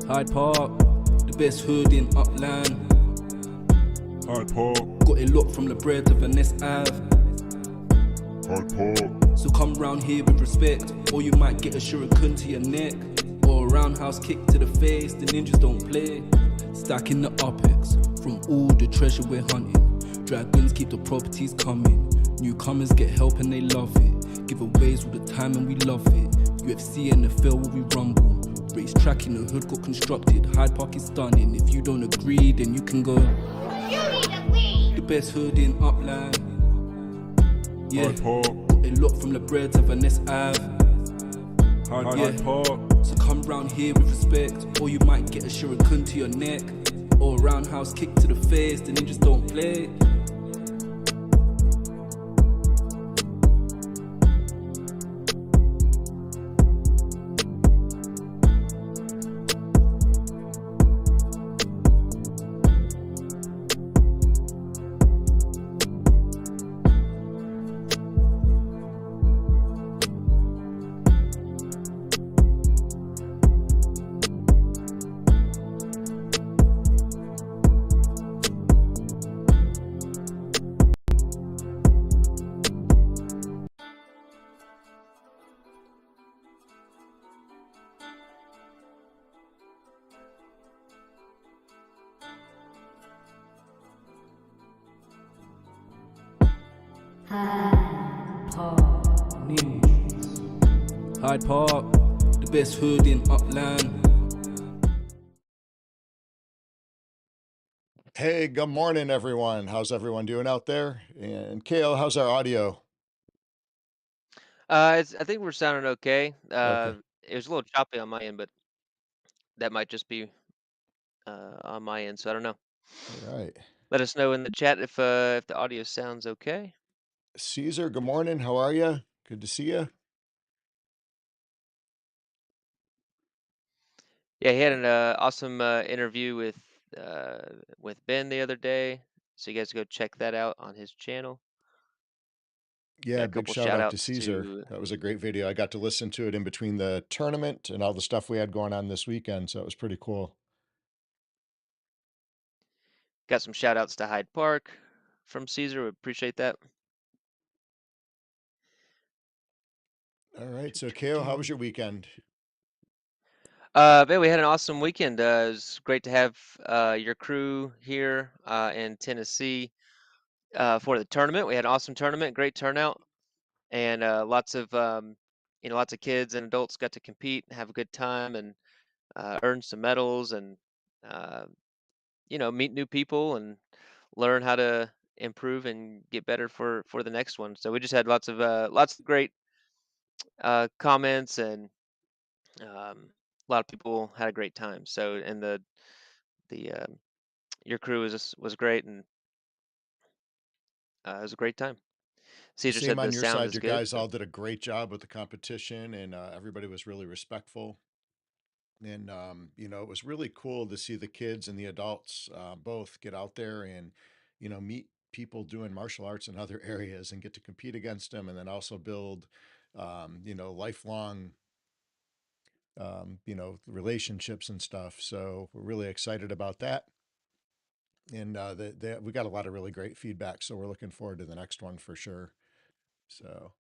Hyde Park, the best hood in Upland. Hyde Park, Got it locked from the bread to Vanessa Ave. Hyde Park, So come round here with respect, or you might get a shuriken to your neck, or a roundhouse kick to the face. The ninjas don't play. Stacking the upex from all the treasure we're hunting. Dragons keep the properties coming. Newcomers get help and they love it. Giveaways all the time and we love it. UFC and NFL where we rumble. Race track in the hood got constructed. Hyde Park is stunning. If you don't agree, then you can go. The best hood in Upland. Yeah, Hyde Park, got it locked from the bread to Vanessa Ave. Hyde Park, So come round here with respect, or you might get a shuriken to your neck, or a roundhouse kick to the face. The ninjas don't play. Hyde Park, the best hood in Upland. Hey, good morning, everyone. How's everyone doing out there? And Kale, how's our audio? I think we're sounding okay. Okay. It was a little choppy on my end, but that might just be on my end. So I don't know. All right. Let us know in the chat if the audio sounds okay. Caesar, good morning. How are you? Good to see you. Yeah, he had an awesome interview with Ben the other day. So you guys go check that out on his channel. Got Yeah, a big couple shout shout out to outs Caesar. to That was a great video. I got to listen to it in between the tournament and all the stuff we had going on this weekend, so it was pretty cool. got some shout outs to Hyde Park from Caesar. We appreciate that. All right. So, Kale, how was your weekend? Man, we had an awesome weekend. It was great to have your crew here in Tennessee for the tournament. We had an awesome tournament, great turnout, and lots of kids and adults got to compete and have a good time and earn some medals and uh, meet new people and learn how to improve and get better for the next one. So we just had lots of great comments and a lot of people had a great time. So and the your crew was great and it was a great time. Caesar Same said the on your sound side. is Your good. guys So all did a great job with the competition, and everybody was really respectful. And it was really cool to see the kids and the adults both get out there and meet people doing martial arts in other areas and get to compete against them, and then also build lifelong relationships and stuff. So we're really excited about that. And we got a lot of really great feedback, so we're looking forward to the next one for sure. So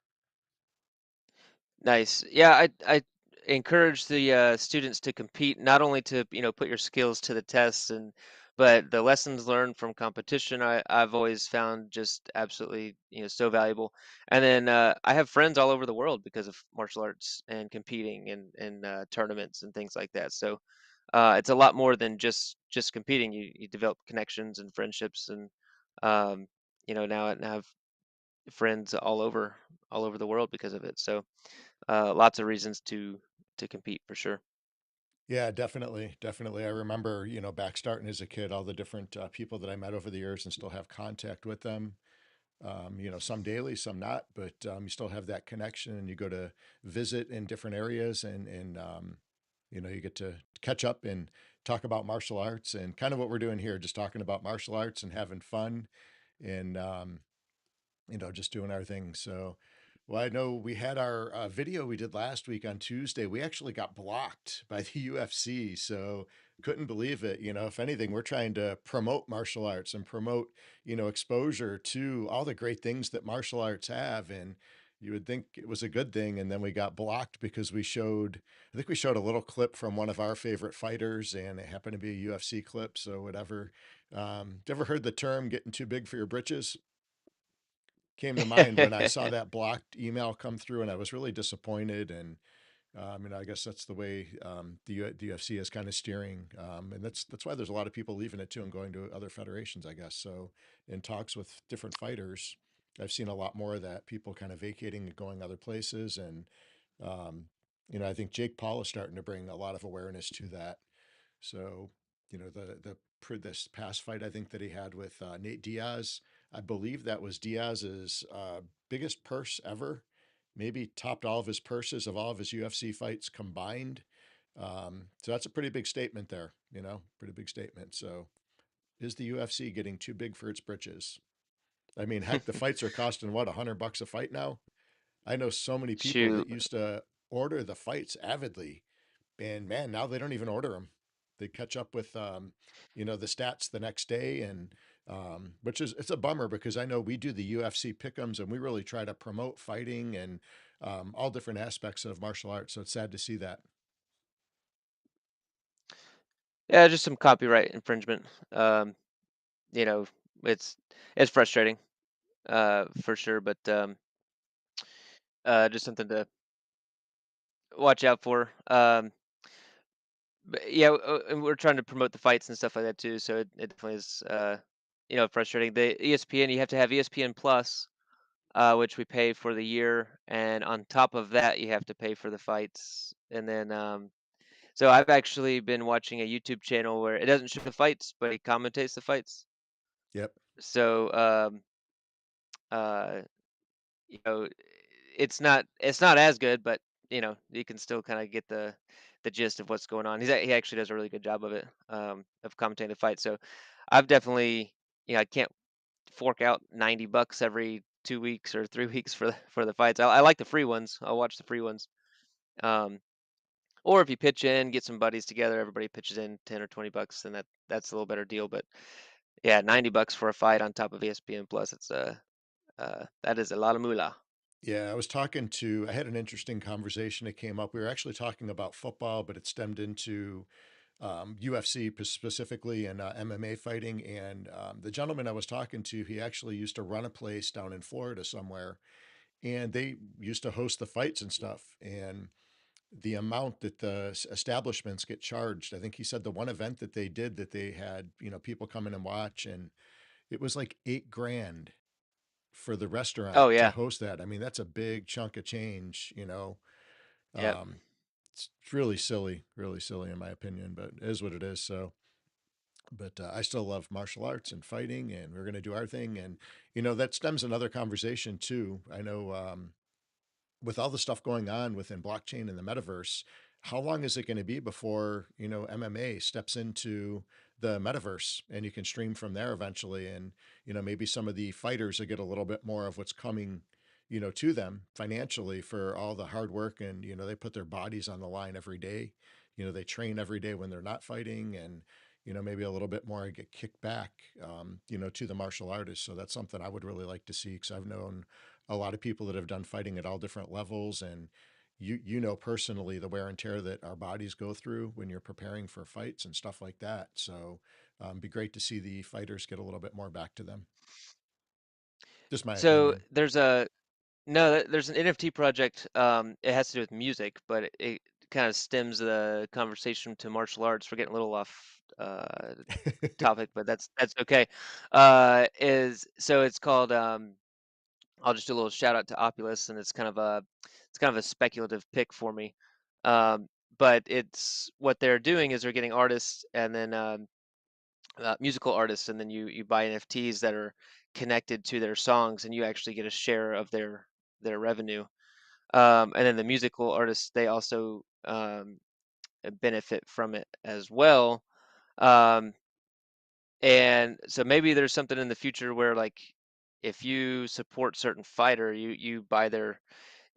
nice. Yeah, I encourage the students to compete, not only to put your skills to the test but the lessons learned from competition I've always found just absolutely so valuable. And then I have friends all over the world because of martial arts and competing and tournaments and things like that. So it's a lot more than just competing. You develop connections and friendships and now I have friends all over the world because of it. So lots of reasons to compete for sure. yeah, definitely, definitely. I remember back starting as a kid, all the different people that I met over the years, and still have contact with them. Some daily, some not, but you still have that connection, and you go to visit in different areas, and you get to catch up and talk about martial arts, and kind of what we're doing here, just talking about martial arts and having fun, and just doing our thing. So, Well, I know we had our video we did last week on Tuesday. We actually got blocked by the UFC, so couldn't believe it. If anything, we're trying to promote martial arts and promote, exposure to all the great things that martial arts have. And you would think it was a good thing. And then we got blocked because I think we showed a little clip from one of our favorite fighters, and it happened to be a UFC clip. So whatever. You ever heard the term getting too big for your britches? Came to mind when I saw that blocked email come through, and I was really disappointed. And I guess that's the way the UFC is kind of steering, and that's why there's a lot of people leaving it too and going to other federations, I guess. So in talks with different fighters, I've seen a lot more of that, people kind of vacating and going other places. And um, I think Jake Paul is starting to bring a lot of awareness to that. So, this past fight I think that he had with Nate Diaz, I believe that was Diaz's biggest purse ever. Maybe topped all of his purses of all of his UFC fights combined. So that's a pretty big statement there. Pretty big statement. So is the UFC getting too big for its britches? I mean, heck, the fights are costing what, $100 a fight now? I know so many people Shoot. that used to order the fights avidly, and man, now they don't even order them. They catch up with, the stats the next day, and which is it's a bummer because I know we do the UFC pick'ems and we really try to promote fighting and all different aspects of martial arts. So it's sad to see that. Yeah, just some copyright infringement. You know, it's it's frustrating, for sure, but just something to watch out for. But yeah, and we're trying to promote the fights and stuff like that too, so it definitely is, frustrating. The ESPN, you have to have ESPN Plus, which we pay for the year, and on top of that, you have to pay for the fights. And then, so I've actually been watching a YouTube channel where it doesn't show the fights, but he commentates the fights. Yep. So, uh, you know, it's not as good, but you can still kind of get the gist of what's going on. He actually does a really good job of it, of commentating the fight. So I've definitely, I can't fork out $90 every 2 weeks or 3 weeks for the fights. I like the free ones. I'll watch the free ones. Um, or if you pitch in, get some buddies together, everybody pitches in 10 or $20, then that's a little better deal. But yeah, $90 for a fight on top of ESPN Plus, it's that is a lot of moolah. Yeah, I had an interesting conversation that came up. We were actually talking about football, but it stemmed into UFC specifically and MMA fighting. And the gentleman I was talking to, he actually used to run a place down in Florida somewhere, and they used to host the fights and stuff. And the amount that the establishments get charged, I think he said the one event that they did that they had, people come in and watch, and it was like 8 grand for the Oh restaurant to yeah, host that. I mean, that's a big chunk of change. yep. Um, it's really silly in my opinion, but it is what it is. So, but I still love martial arts and fighting, and we're going to do our thing. And, that stems another conversation too. I know with all the stuff going on within blockchain and the metaverse, how long is it going to be before, MMA steps into the metaverse and you can stream from there eventually? And, maybe some of the fighters will get a little bit more of what's coming, to them financially for all the hard work. And, they put their bodies on the line every day. They train every day when they're not fighting, and, maybe a little bit more get kicked back, to the martial artists. So that's something I would really like to see, because I've known a lot of people that have done fighting at all different levels, and personally the wear and tear that our bodies go through when you're preparing for fights and stuff like that. So be great to see the fighters get a little bit more back to them. Just my So opinion. there's a no, there's an NFT project. It has to do with music, but it kind of stems the conversation to martial arts. We're getting a little off topic, but that's okay. Is so it's called. I'll just do a little shout out to Opulus, and it's kind of a speculative pick for me. But it's what they're doing is they're getting artists and then musical artists, and then you buy NFTs that are connected to their songs, and you actually get a share of their revenue. And then the musical artists, they also benefit from it as well. Um, and so maybe there's something in the future where like if you support certain fighter, you buy their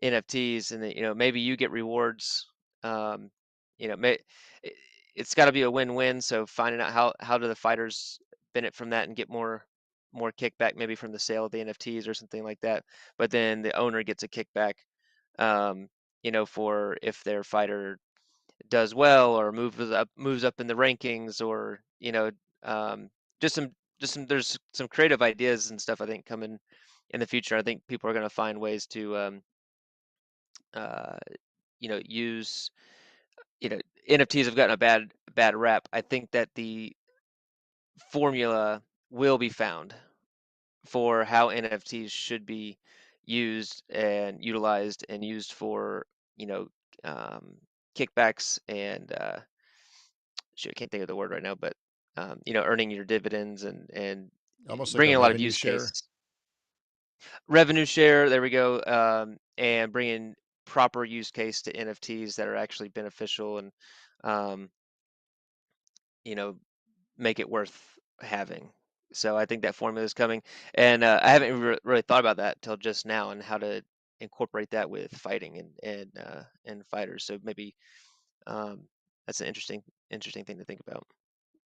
NFTs, and then, maybe you get rewards. Um, may, it, it's got to be a win-win. So finding out how do the fighters benefit from that and get more kickback, maybe from the sale of the NFTs or something like that. But then the owner gets a kickback, um, for if their fighter does well or moves up in the rankings, or um, just some there's some creative ideas and stuff I think coming in the future. I think people are going to find ways to uh, use you know NFTs have gotten a bad rap. I think that the formula will be found for how NFTs should be used and utilized and used for you know um, kickbacks and shoot, I can't think of the word right now, but earning your dividends and Almost like a bringing a lot of revenue use share. cases, revenue share. There we go, and bringing proper use case to NFTs that are actually beneficial and um, you know make it worth having. So I think that formula is coming, and I haven't really thought about that till just now and how to incorporate that with fighting and fighters. So maybe um, that's an interesting thing to think about.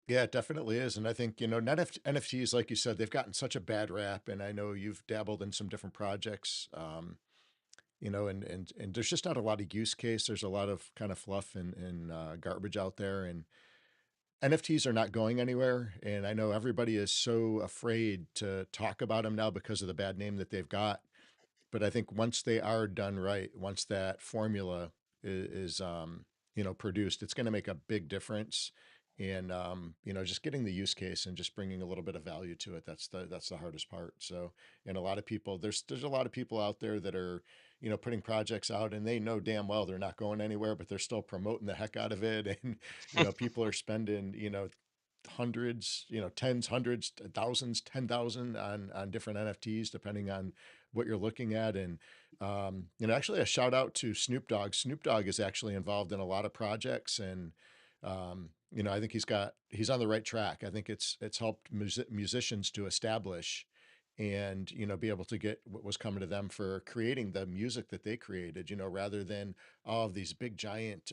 Yeah, it definitely is. And I think, NFTs, like you said, they've gotten such a bad rap. And I know you've dabbled in some different projects, and there's just not a lot of use case. There's a lot of kind of fluff and garbage out there. And NFTs are not going anywhere. And I know everybody is so afraid to talk about them now because of the bad name that they've got. But I think once they are done right, once that formula is produced, it's going to make a big difference. And just getting the use case and just bringing a little bit of value to it. That's the hardest part. So, and a lot of people, there's a lot of people out there that are, putting projects out, and they know damn well they're not going anywhere, but they're still promoting the heck out of it. And, people are spending, hundreds, tens, hundreds, thousands, 10,000 on different NFTs, depending on what you're looking at. And actually, a shout out to Snoop Dogg. Snoop Dogg is actually involved in a lot of projects, and I think he's on the right track. I think it's helped musicians to establish and be able to get what was coming to them for creating the music that they created, rather than all of these big giant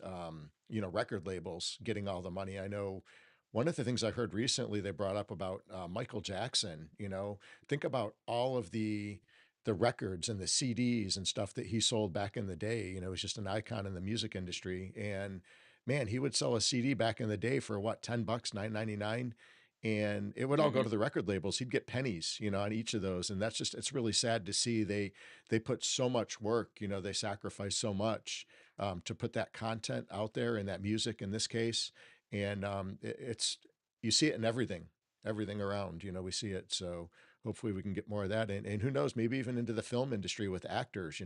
record labels getting all the money. I know one of the things I heard recently, they brought up about Michael Jackson. Think about all of the records and the CDs and stuff that he sold back in the day. He was just an icon in the music industry. And man, he would sell a CD back in the day for what, $10, 9.99, and it would all go Hmm. to the record labels. He'd get pennies, on each of those. And it's really sad to see they put so much work, they sacrifice so much to put that content out there, and that music in this case. And it's, you see it in everything around, we see it. So hopefully we can get more of that. And who knows, maybe even into the film industry with actors,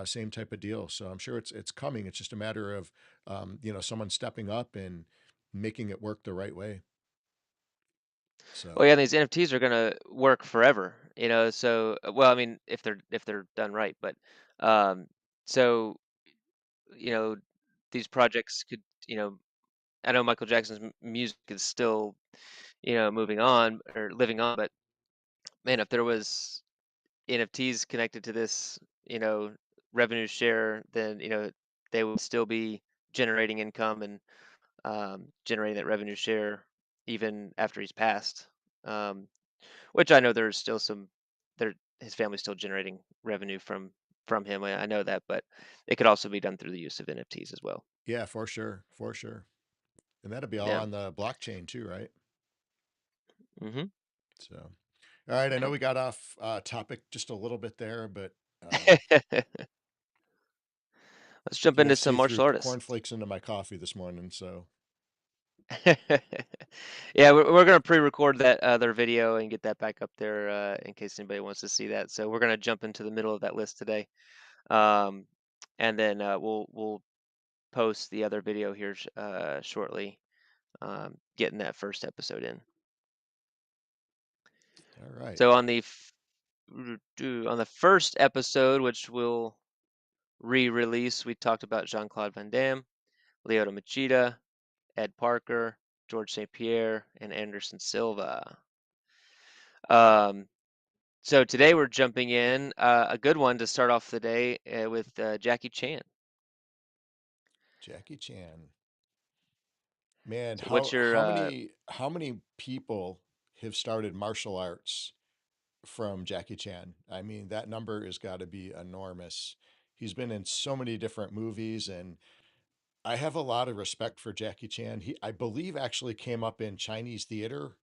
same type of deal. So I'm sure it's coming. It's just a matter of, someone stepping up and making it work the right way. Well, So yeah, these NFTs are gonna work forever, So, well, I mean, if they're done right, but um, so you know, these projects could, I know Michael Jackson's music is still, moving on or living on, but man, if there was NFTs connected to this, revenue share, then they would still be generating income and generating that revenue share even after he's passed. Um, which I know there's still there his family's still generating revenue from him. I know that, but it could also be done through the use of NFTs as well. yeah, for sure, for sure. And that'll be all Yeah. on the blockchain too, right? Hmm. So, all right. I know Yeah. we got off topic just a little bit there, but um, Let's jump into some UFC threw martial artists. cornflakes into my coffee this morning. So, Yeah, we're gonna pre-record that other video and get that back up there in case anybody wants to see that. So we're gonna jump into the middle of that list today, um, and then we'll post the other video here shortly, getting that first episode in. all right. So on the first episode, which we'll re-release, we talked about Jean-Claude Van Damme, Lyoto Machida, Ed Parker, George St. Pierre, and Anderson Silva. Um, So today we're jumping in a good one to start off the day with Jackie Chan. Jackie Chan. Man, So what's how your how many how many people have started martial arts from Jackie Chan? I mean, that number has got to be enormous. He's been in so many different movies, and I have a lot of respect for Jackie Chan. I believe, actually came up in Chinese theater,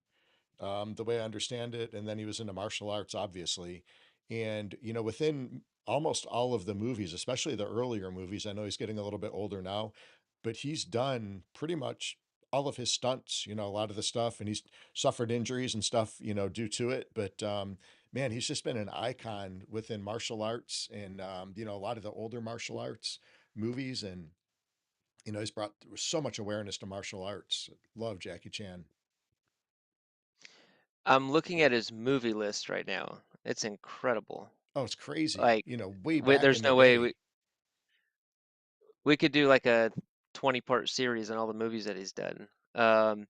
the way I understand it. And then he was into martial arts, obviously. And, within almost all of the movies, especially the earlier movies, I know he's getting a little bit older now, but he's done pretty much all of his stunts, a lot of the stuff, and he's suffered injuries and stuff, due to it. But, man, he's just been an icon within martial arts and, a lot of the older martial arts movies. And, he's brought so much awareness to martial arts. Love Jackie Chan. I'm looking at his movie list right now. It's incredible. Oh, it's crazy. Like Way back in there's the no way day. we could do like a 20-part series on all the movies that he's done. Um,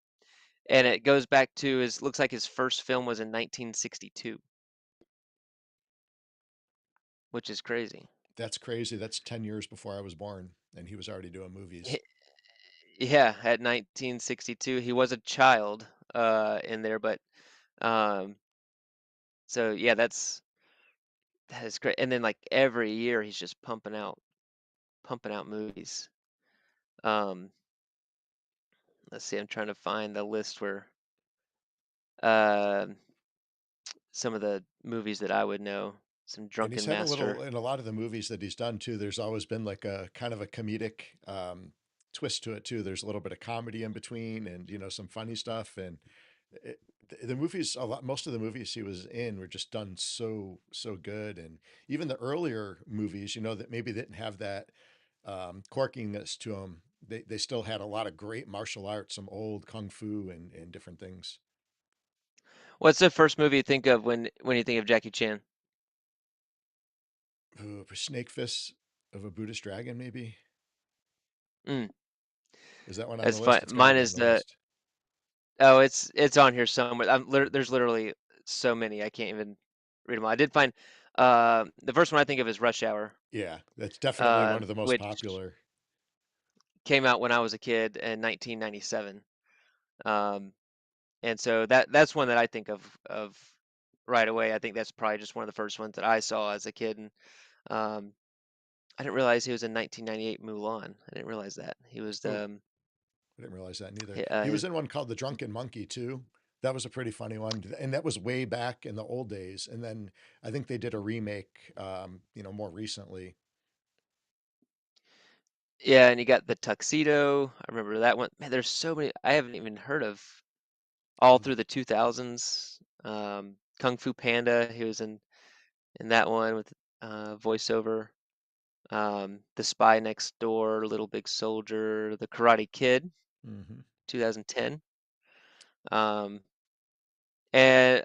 and it goes back to his looks like his first film was in 1962, which is crazy. That's crazy. That's 10 years before I was born, and he was already doing movies. He- Yeah, at 1962, he was a child in there, but um, so yeah, that is great. And then like every year he's just pumping out movies. Um, let's see, I'm trying to find the list where um some of the movies that I would know. Some And he's Drunken had a Master. little, in a lot of the movies that he's done too, there's always been like a kind of a comedic twist to it too. There's a little bit of comedy in between and, some funny stuff. And it, the movies, most of the movies he was in were just done so, so good. And even the earlier movies, that maybe didn't have that quirkiness to them, they still had a lot of great martial arts, some old kung fu and different things. What's the first movie you think of when you think of Jackie Chan? Ooh, Snake Fists of a Buddhist Dragon, maybe? Mm, Is that one on the that's fun. list? It's got to Mine be on is the the list. oh, it's on here somewhere. There's literally so many I can't even read them all. I did find the first one I think of is Rush Hour, Yeah, that's definitely one of the most which popular. came out when I was a kid in 1997. Um, and so that's one that I think of right away. I think that's probably just one of the first ones that I saw as a kid, and um, I didn't realize he was in 1998 Mulan. I didn't realize that he was Oh, I didn't realize that neither. He was his in one called The Drunken Monkey too. That was a pretty funny one, and that was way back in the old days. And then I think they did a remake, more recently. yeah, and you got the tuxedo. I remember that one. Man, there's so many I haven't even heard of all Ooh. through the 2000s. Kung Fu Panda, he was in that one with voiceover. The Spy Next Door, Little Big Soldier, The Karate Kid, Hmm. 2010. Um, and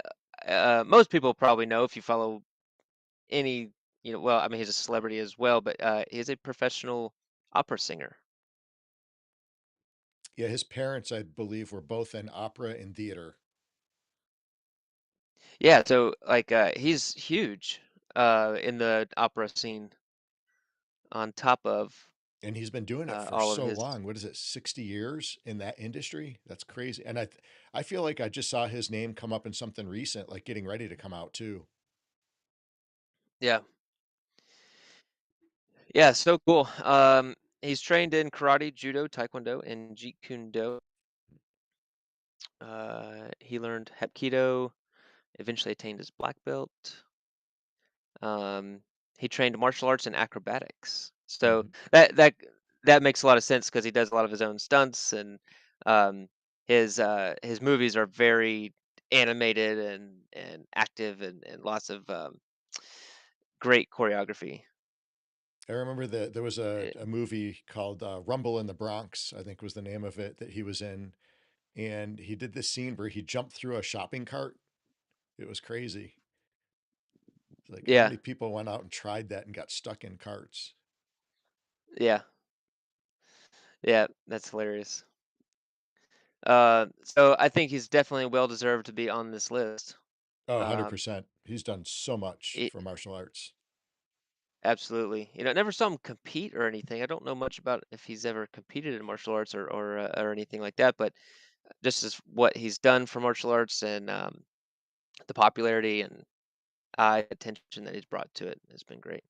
most people probably know if you follow any, well, I mean, he's a celebrity as well, but he's a professional opera singer. Yeah, his parents, I believe, were both in opera and theater, Yeah, so like he's huge in the opera scene on top of and he's been doing it for all of so his. long. What is it, 60 years in that industry? That's crazy. And I feel like I just saw his name come up in something recent, like getting ready to come out too. Yeah, yeah, so cool. He's trained in karate, judo, taekwondo, and jeet kune do. He learned hapkido, eventually attained his black belt. Um, he trained martial arts and acrobatics. So Hmm. that makes a lot of sense because he does a lot of his own stunts, and um, his movies are very animated and active, and lots of great choreography. I remember that there was a, Eh, a movie called Rumble in the Bronx, I think was the name of it, that he was in. And he did this scene where he jumped through a shopping cart. It was crazy. Like, how Yeah, many people went out and tried that and got stuck in carts? yeah, yeah. That's hilarious. So I think he's definitely well deserved to be on this list. Oh, Um, 100%. He's done so much it, for martial arts. absolutely. You know, I never saw him compete or anything. I don't know much about if he's ever competed in martial arts or anything like that, but just as what he's done for martial arts and the popularity and eye attention that he's brought to it has been great.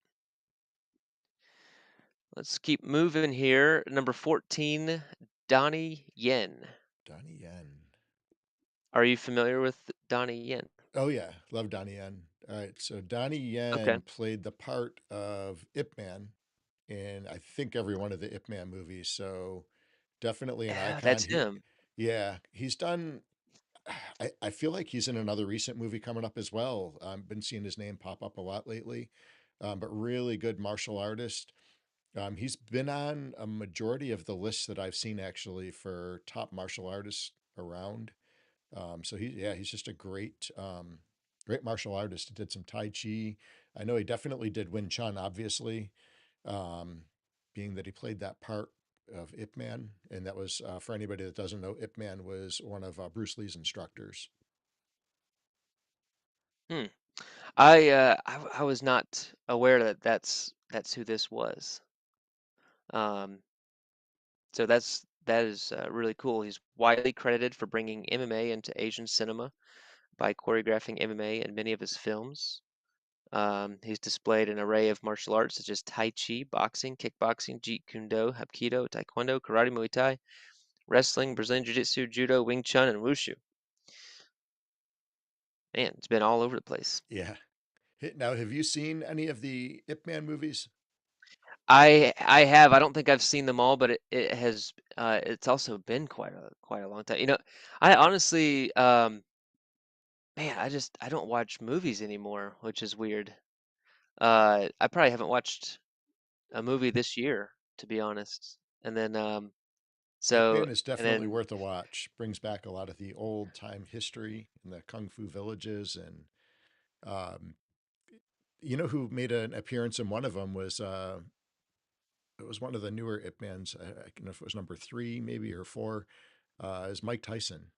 Let's keep moving here. Number 14, Donnie Yen. Donnie Yen. Are you familiar with Donnie Yen? Oh yeah, love Donnie Yen. All right, so Donnie Okay. Yen played the part of Ip Man in I think every one of the Ip Man movies. So definitely an Yeah, icon. that's him. Yeah, he's done. I feel like he's in another recent movie coming up as well. Been seeing his name pop up a lot lately, but really good martial artist. He's been on a majority of the lists that I've seen actually for top martial artists around. So he's just a great martial artist. He did some Tai Chi. I know he definitely did Wing Chun, obviously, um, being that he played that part of Ip Man. And that was, for anybody that doesn't know, Ip Man was one of Bruce Lee's instructors. Hmm. I was not aware that that's who this was. Um, so that is really cool. He's widely credited for bringing MMA into Asian cinema by choreographing MMA in many of his films. He's displayed an array of martial arts such as Tai Chi, boxing, kickboxing, Jeet Kune Do, Hapkido, Taekwondo, Karate, Muay Thai, wrestling, Brazilian Jiu-Jitsu, Judo, Wing Chun, and Wushu. Man, it's been all over the place. Yeah. Now, have you seen any of the Ip Man movies? I have. I don't think I've seen them all, but it has. It's also been quite a long time. You know, I honestly, man, I don't watch movies anymore, which is weird. I probably haven't watched a movie this year, to be honest. And then, Ip so Man is and definitely then, worth a watch. Brings back a lot of the old time history and the kung fu villages, and um, you know who made an appearance in one of them was it was one of the newer Ip Mans. I don't know if it was number three, maybe or four. Is Mike Tyson.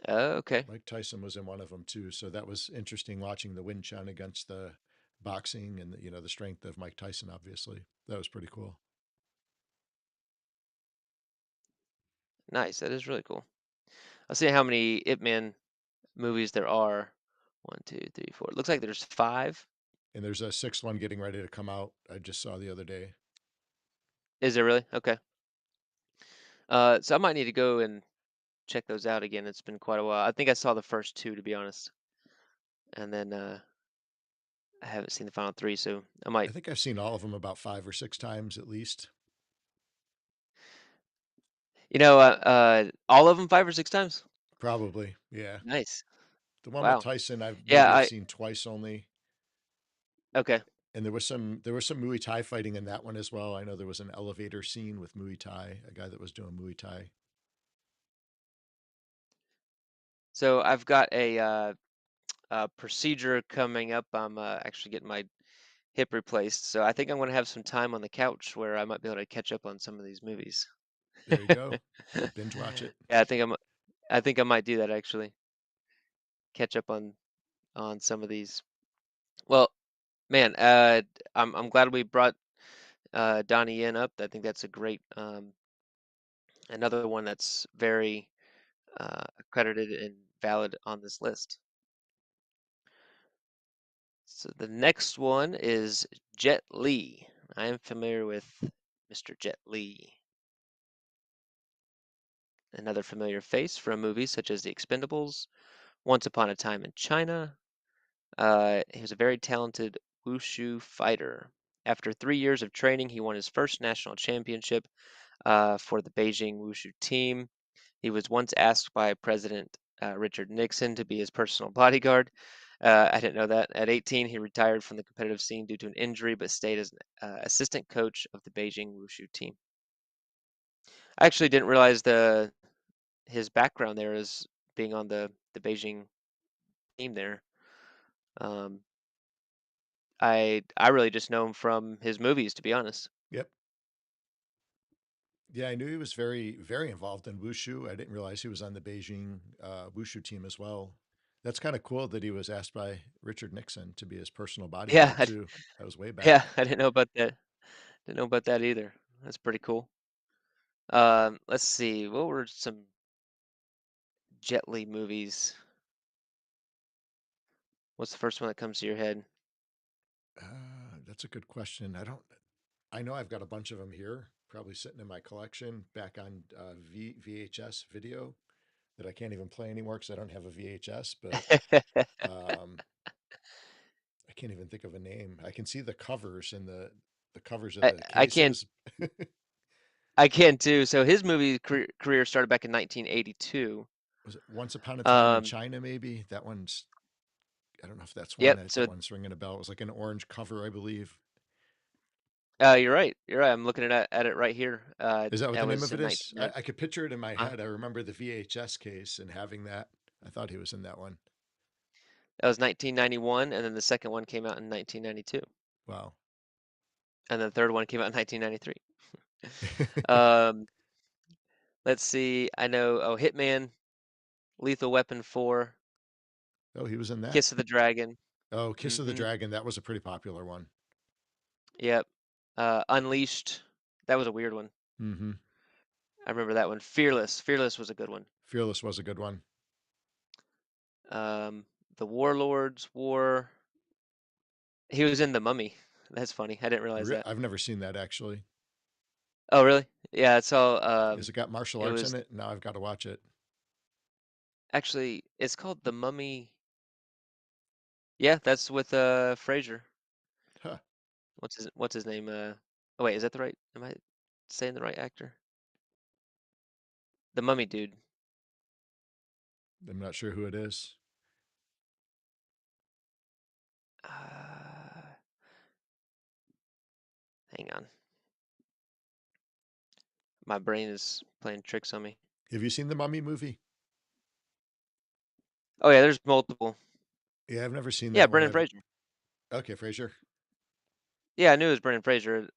okay, Mike Tyson was in one of them too. So that was interesting watching the Wing Chun against the boxing and the strength of Mike Tyson. Obviously, that was pretty cool. nice. That is really cool. I'll see how many Ip Man movies there are. One, two, three, four. It looks like there's five. And there's a sixth one getting ready to come out. I just saw the other day. Is there really? Okay. So I might need to go and check those out again. It's been quite a while. I think I saw the first two, to be honest, and then I haven't seen the final three. So I I might, think I've seen all of them about 5 or 6 times at least. all of them 5 or 6 times. Probably, yeah. Nice. The one with Wow. Tyson, Yeah. I've seen twice only. Okay. And there was some Muay Thai fighting in that one as well. I know there was an elevator scene with Muay Thai, a guy that was doing Muay Thai. So I've got a procedure coming up. I'm actually getting my hip replaced. So I think I'm going to have some time on the couch where I might be able to catch up on some of these movies. There you go. Binge watch it. Yeah, I think I might do that actually. Catch up on some of these. Well, man, I'm glad we brought Donnie Yen up. I think that's a great another one that's very accredited and valid on this list. So the next one is Jet Li. I am familiar with Mr. Jet Li. Another familiar face from movies such as The Expendables, Once Upon a Time in China. He was a very talented wushu fighter. After 3 years of training, he won his first national championship for the Beijing Wushu team. He was once asked by President Richard Nixon to be his personal bodyguard. I didn't know that. At 18, he retired from the competitive scene due to an injury, but stayed as an assistant coach of the Beijing Wushu team. I actually didn't realize his background there is being on the Beijing team there. Um, I really just know him from his movies, to be honest. Yep. Yeah, I knew he was very, very involved in wushu. I didn't realize he was on the Beijing wushu team as well. That's kind of cool that he was asked by Richard Nixon to be his personal Yeah, bodyguard too. That was way yeah, back. I didn't know about that. Didn't know about that either. That's pretty cool. Let's see. What were some Jet Li movies? What's the first one that comes to your head? That's a good question. I know I've got a bunch of them here, probably sitting in my collection back on VHS video that I can't even play anymore because I don't have a VHS. But um, I can't even think of a name. I can see the covers and the covers of I the I can cases. I can too. So his movie career started back in 1982. Was it Once Upon a Time in Um, China? Maybe that one's. I don't know if that's one. yep. That So one's ringing a bell. It was like an orange cover, I believe. you're right. You're right. I'm looking at it right here. Is that what That the name was of it in is? 1990. I could picture it in my Uh, head. I remember the VHS case and having that. I thought he was in that one. that was 1991, and then the second one came out in 1992, Wow. and then the third one came out in 1993. Um, let's see. I know. Oh, Hitman, Lethal Weapon 4, Oh, he was in that. Kiss of the Dragon. Oh, Kiss of the Mm-hmm. Dragon. That was a pretty popular one. Yep. Unleashed. That was a weird one. Mm-hmm. I remember that one. Fearless. Fearless was a good one. Fearless was a good one. The Warlords War. He was in The Mummy. That's funny. I didn't realize that. I've never seen that actually. Oh, really? Yeah, it's all Has it got martial it arts in was it? Now I've got to watch it. actually it's called The Mummy. Yeah, that's with Fraser. Huh. What's his name? Oh wait, is that the right? Am I saying the right actor? The Mummy dude. I'm not sure who it is. Uh, hang on. My brain is playing tricks on me. Have you seen the Mummy movie? Oh yeah, there's multiple. Yeah, I've never seen Yeah, that one. Brendan Fraser. Okay, Fraser. Yeah, I knew it was Brendan Fraser.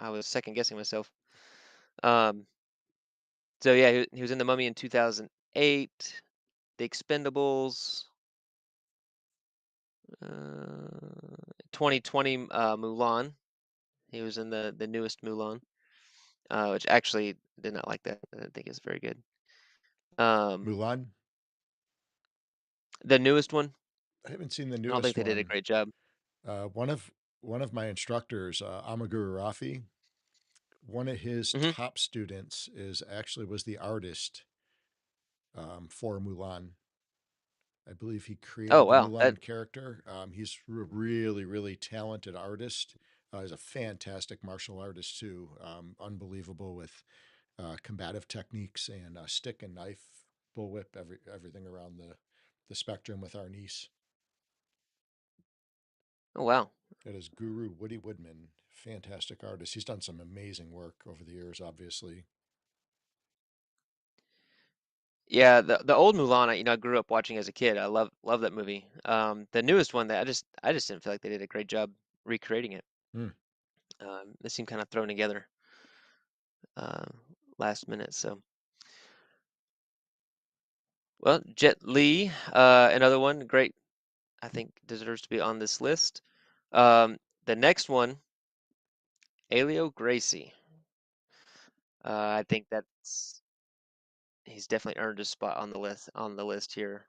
I was second guessing myself. Um, so yeah, he was in The Mummy in 2008. The Expendables. 2020 Mulan. He was in the newest Mulan, which actually did not like that. I didn't think it's very good. Um, Mulan. the newest one, I haven't seen the I don't think newest they did a one. great job. Uh, one of one of my instructors, Amaguru Rafi, one of his Hmm. top students was the artist for Mulan. I believe he Oh created the wow, that Mulan character. He's a really, really talented artist. He's a fantastic martial artist too. Unbelievable with combative techniques and stick and knife, bullwhip, everything around the spectrum with our niece. oh wow. That is Guru Woody Woodman, fantastic artist. He's done some amazing work over the years, obviously. Yeah, the old Mulan, I grew up watching as a kid. I love that movie. The newest one, that I just didn't feel like they did a great job recreating it. Hmm. They seem kind of thrown together uh, last minute. So, well, Jet Li, another one, great. I think deserves to be on this list. The next one, Alo Gracie. I think he's definitely earned a spot on the list here.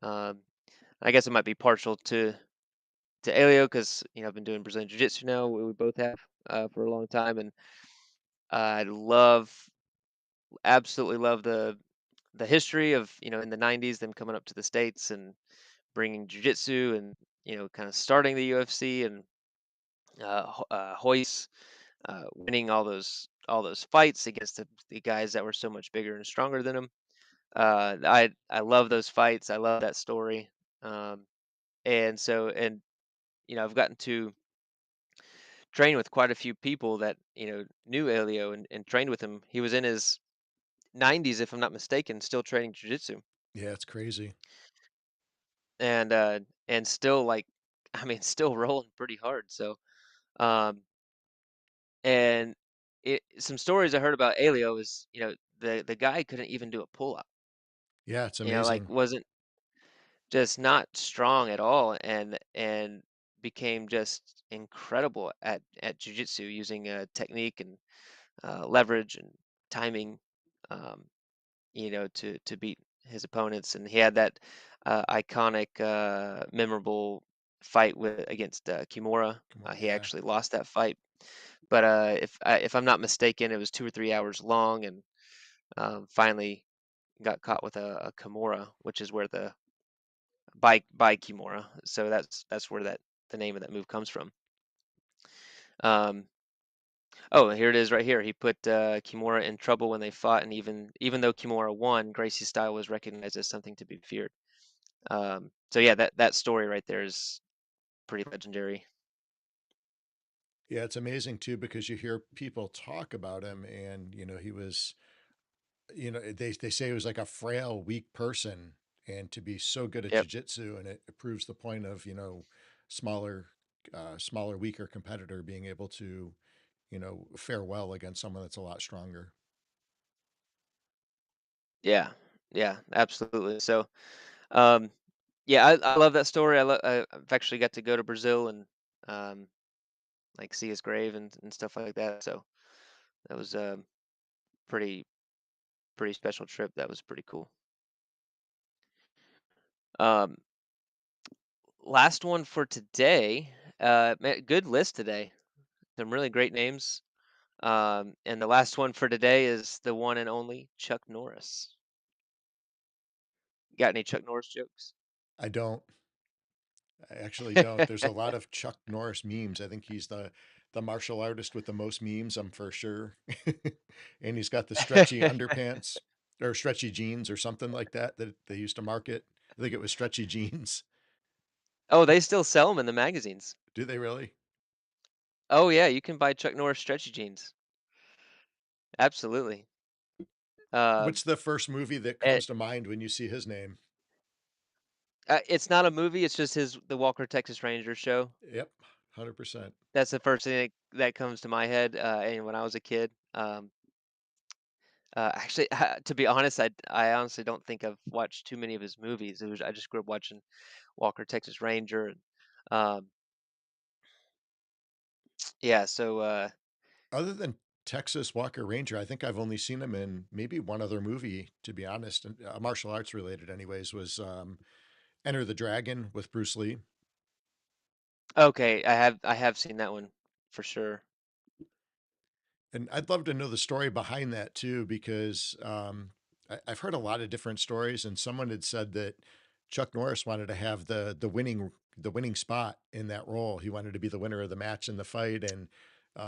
Um, I guess it might be partial to Elio because I've been doing Brazilian Jiu-Jitsu now. We both have for a long time, and I absolutely love the history of in the '90s them coming up to the States and bringing Jiu-Jitsu and kind of starting the UFC and Hoist winning all those fights against the guys that were so much bigger and stronger than him. I love those fights. I love that story. Um, and I've gotten to train with quite a few people that knew Elio and trained with him. He was in his 90s, if I'm not mistaken, still training jiu-jitsu Yeah, it's crazy. and still like, I mean, still rolling pretty hard. So um, and some stories I heard about Elio is the guy couldn't even do a pull up. Yeah, it's Like amazing. wasn't just not strong at all, and became just incredible at jiu-jitsu using technique and leverage and timing, um, to beat his opponents. And he had that iconic, memorable fight with against Kimura. Come on, He yeah. actually lost that fight, but if I'm not mistaken, it was 2 or 3 hours long, and finally got caught with a Kimura, which is where the by Kimura. So that's where the name of that move comes from. Um, oh, here it is right here. He put Kimura in trouble when they fought, and even though Kimura won, Gracie's style was recognized as something to be feared. So yeah, that story right there is pretty legendary. Yeah, it's amazing too because you hear people talk about him, and he was, they say he was like a frail, weak person, and to be so good at Yep. jujitsu, and it proves the point of smaller, smaller, weaker competitor being able to fare well against someone that's a lot stronger. Yeah. Yeah. Absolutely. So, um, yeah, I love that story. I've actually got to go to Brazil and um, like see his grave and stuff like that. So that was a pretty pretty special trip. That was pretty cool. Um, Last one for today. Good list today. Some really great names. And the last one for today is the one and only Chuck Norris. Got any Chuck Norris jokes? I don't. I actually don't. There's a lot of Chuck Norris memes. I think he's the martial artist with the most memes, I'm for sure. And he's got the stretchy underpants or stretchy jeans or something like that that they used to market. I think it was stretchy jeans. Oh, they still sell them in the magazines. Do they really? Oh yeah, you can buy Chuck Norris stretchy jeans. Absolutely. Um, What's the first movie that and comes to mind when you see his name? it's not a movie. It's just the Walker Texas Ranger show. Yep, 100%. That's the first thing that comes to my head. And when I was a kid, actually, to be honest, I honestly don't think I've watched too many of his movies. I just grew up watching Walker Texas Ranger, and um, yeah. So Other than Texas Walker Ranger, I think I've only seen him in maybe one other movie, to be honest, and martial arts related, anyways. Was Enter the Dragon with Bruce Lee. okay, I have seen that one for sure. And I'd love to know the story behind that too, because I've heard a lot of different stories, and someone had said that Chuck Norris wanted to have the winning spot in that role. He wanted to be the winner of the match in the fight, and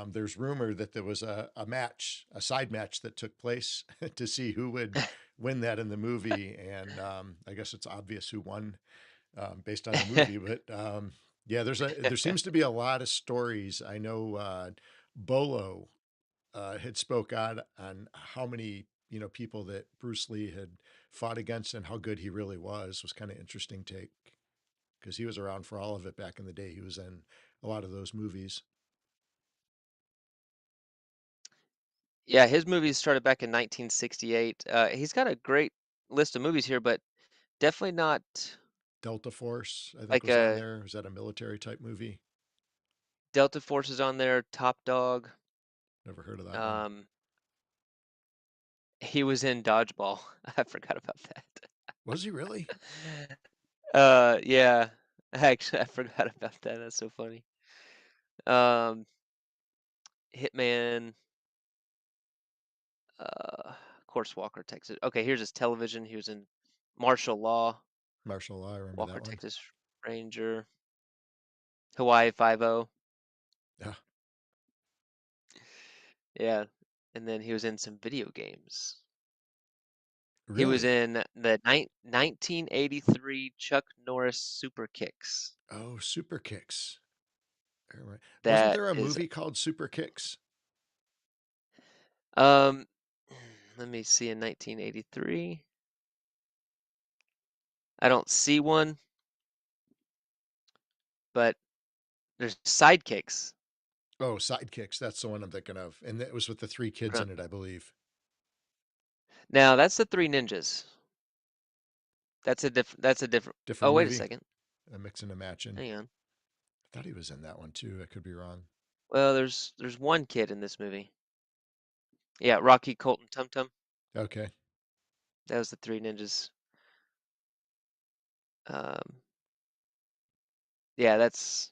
there's rumor that there was a match, a side match that took place to see who would win that in the movie, and I guess it's obvious who won based on the movie, but yeah, there seems to be a lot of stories. I know Bolo had spoke out on how many people that Bruce Lee had fought against and how good he really was kind of interesting take because he was around for all of it back in the day. He was in a lot of those movies. Yeah, his movies started back in 1968. He's got a great list of movies here, but definitely not Delta Force, I think, like was on a there. Was that a military type movie? Delta Force is on there. Top Dog. Never heard of that one. Um, he was in Dodgeball. I forgot about that. Was he really? Yeah. Actually, I forgot about that. That's so funny. Um, Hitman. Of course, Walker, Texas. Okay, here's his television. He was in Martial Law, Martial Law, I remember Walker, that one. Texas Ranger, Hawaii Five O. Yeah, Yeah, and then he was in some video games. He was really? in the 1983 Chuck Norris Super Kicks. Oh, Super Kicks. All right. Wasn't That there a is, movie called Super Kicks? um, let me see, in 1983. I don't see one, but there's Sidekicks. Oh, Sidekicks. That's the one I'm thinking of. And it was with the three kids in it, I believe. Now that's the Three Ninjas. That's a different. Different Oh, wait a movie, second. a mix and a matching. Hang on. I thought he was in that one too. I could be wrong. Well, there's one kid in this movie. Yeah, Rocky, Colton, Tum Tum. Okay. That was the Three Ninjas. Um, yeah, that's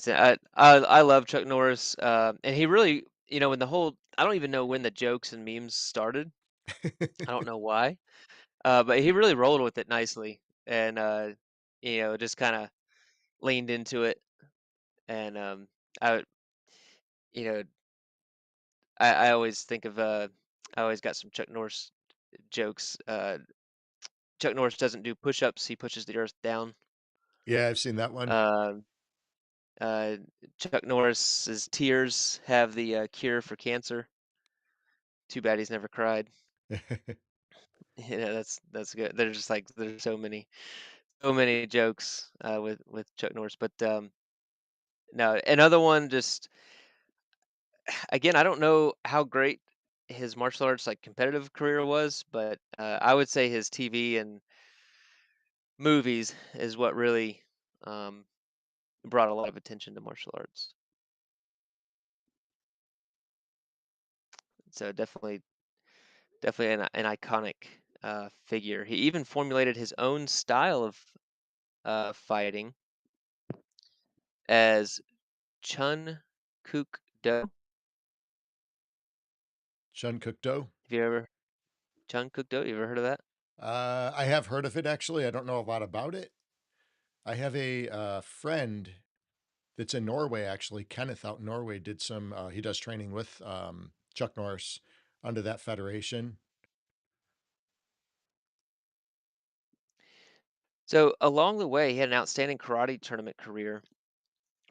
it. I love Chuck Norris. And he really, when the whole I don't even know when the jokes and memes started. I don't know why. But he really rolled with it nicely, and just kind of leaned into it. And I, you know, I always think of I always got some Chuck Norris jokes. Chuck Norris doesn't do push-ups; he pushes the earth down. Yeah, I've seen that one. Um, uh, Chuck Norris's tears have the cure for cancer. Too bad he's never cried. That's good. There's just like there's so many jokes with Chuck Norris. But no, another one just again, I don't know how great his martial arts like competitive career was, but I would say his TV and movies is what really um, brought a lot of attention to martial arts. So definitely an iconic figure. He even formulated his own style of fighting as Chun Kook Do. Shun Cook Do. Have you ever Chun Kook Do? You ever heard of that? I have heard of it actually. I don't know a lot about it. I have a friend that's in Norway actually. Kenneth out in Norway did some. He does training with Chuck Norris under that federation. So along the way, he had an outstanding karate tournament career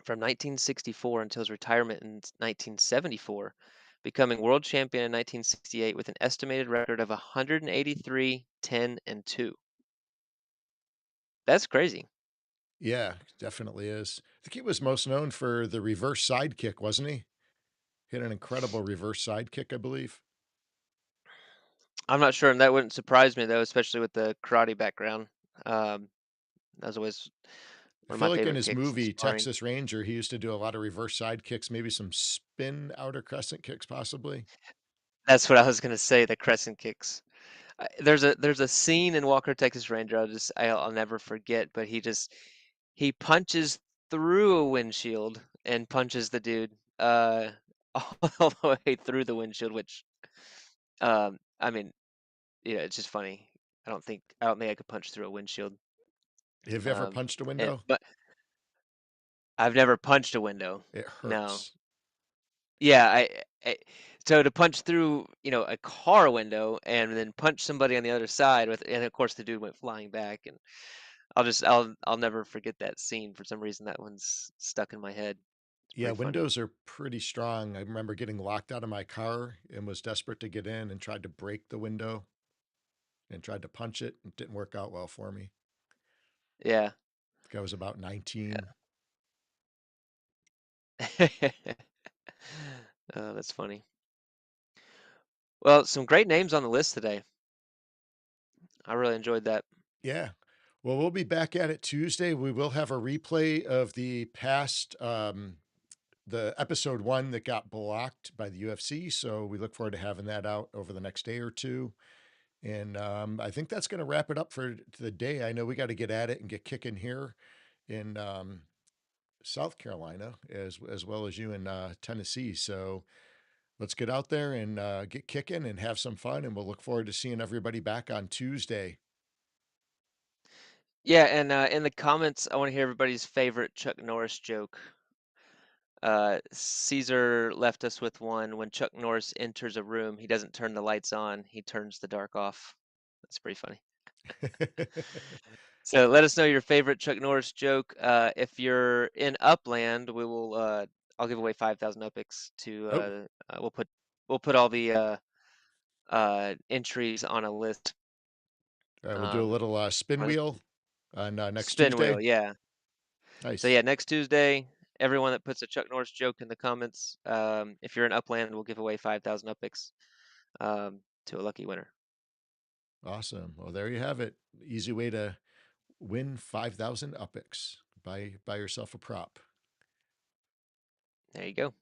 from 1964 until his retirement in 1974, becoming world champion in 1968 with an estimated record of 183, 10, and 2. That's crazy. Yeah, definitely is. I think he was most known for the reverse side kick, wasn't he? He had an incredible reverse side kick, I believe. I'm not sure, and that wouldn't surprise me though, especially with the karate background. Um, that was always I one of feel my like in favorite his kicks in movie sparring. Texas Ranger, he used to do a lot of reverse side kicks, maybe some spin outer crescent kicks, possibly. That's what I was gonna say. The crescent kicks. There's a scene in Walker Texas Ranger I'll never forget, but he punches through a windshield and punches the dude all the way through the windshield, which I mean, it's just funny. I don't think I could punch through a windshield. Have you ever Um, punched a window? but I've never punched a window. It No. hurts. Yeah, I so to punch through, a car window and then punch somebody on the other side and of course the dude went flying back and I'll never forget that scene. For some reason that one's stuck in my head. It's Yeah, pretty funny. windows are pretty strong. I remember getting locked out of my car and was desperate to get in and tried to break the window and tried to punch it. It didn't work out well for me. Yeah. I think I was about 19. Oh, that's funny. Well, some great names on the list today. I really enjoyed that. Yeah. Well, we'll be back at it Tuesday. We will have a replay of the past, the episode one that got blocked by the UFC. So we look forward to having that out over the next day or two. And I think that's going to wrap it up for the day. I know we got to get at it and get kicking here in South Carolina as well as you in Tennessee. So let's get out there and get kicking and have some fun. And we'll look forward to seeing everybody back on Tuesday. Yeah, and in the comments, I want to hear everybody's favorite Chuck Norris joke. Caesar left us with one. When Chuck Norris enters a room, he doesn't turn the lights on, he turns the dark off. That's pretty funny. So let us know your favorite Chuck Norris joke. If you're in Upland, I'll give away 5,000 epics to Oh, we'll put all the entries on a list. all right, we'll do a Um, little spin on wheel on next spin Tuesday. wheel, yeah. So Nice. yeah, next Tuesday, everyone that puts a Chuck Norris joke in the comments, if you're in Upland, we'll give away 5,000 epics to a lucky winner. Awesome. Well, there you have it. Easy way to win 5,000 UPIX. Buy yourself a prop. There you go.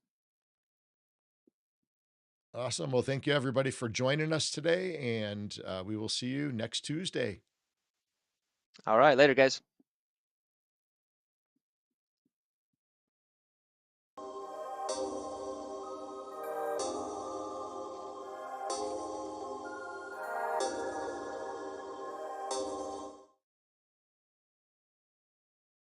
Awesome. Well, thank you everybody for joining us today, and we will see you next Tuesday. All right, later, guys.